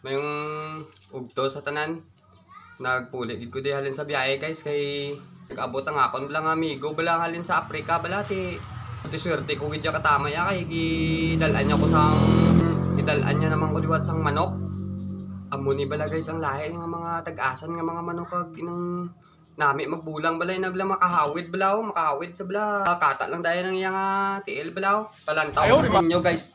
Mayong ugto sa tanan. Nagpulit ko di halin sa biyahe guys kay nag-abot ang akon bala nga amigo bala halin sa Africa bala ti swerte ko gidya katama ya kay gidalan niya ko sang gidalan niya naman ko liwat sang manok. Amo ni bala guys ang lahi nga mga tag-asan nga mga manok kag inang nami magbulang balay na bala makahawid bala makahawid sa bala kata lang dahil ng iyang tiil bala palantaw sa inyo guys.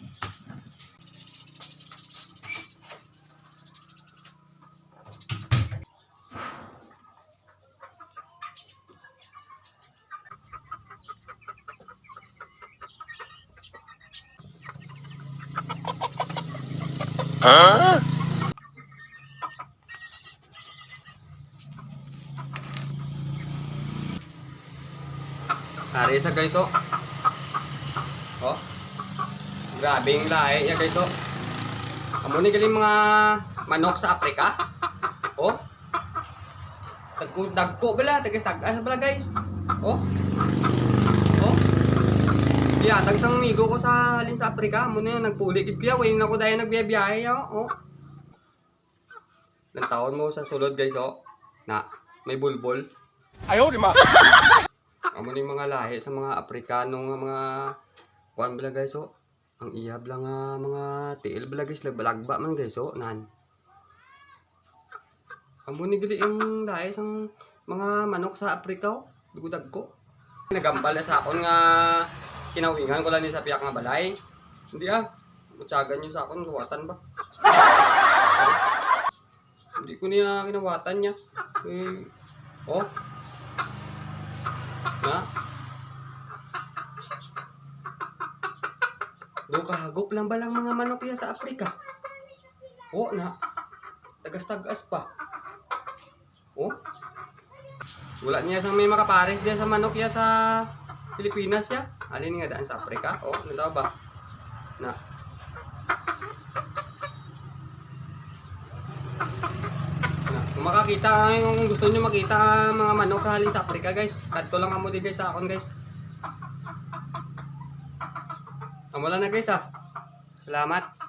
Hari sa guys oh. Oh. Grabe yung lahi niya guys oh. Amo ni galing mga manok sa Africa. Oh. Dagko bala, tagas-tagas bala guys. Oh. Oh. Biyatag sang amigo ko sa halin sa Africa, amo na nagpuli gid kuya, way na ko dayon nagbiyahe oh. Ilang taon mo sa sulod guys oh. Na may bulbol. Ayaw di ma. Amo ni mga lahi sa mga Afrikano nga mga kuan bala guys oh. Ang iyab lang nga mga tiil bala guys, lagbalagba man guys oh nan. Amo ni gali ang lahi sang mga manok sa Afrika oh. Dugudag ko. Nagambal na sa akon nga kinawingan ko lang ni sa piyak nga balay. Hindi mutsagan nyo sa akon kawatan ba? Hindi ko niya kinawatan niya. Oh. Na? Do kahagop lang ba lang mga manok ya sa Afrika? Oh na. Tagas-tagas pa. Oh. Wala niya sang may makapares diya sa manok ya sa Pilipinas ya. Alin nga daan sa Afrika? Oh, ano ba? Na. Kung makakita, kung gusto nyo makita mga manok halin sa Afrika guys, kadto lang amo di guys sa akon guys. Amo lang na guys Salamat.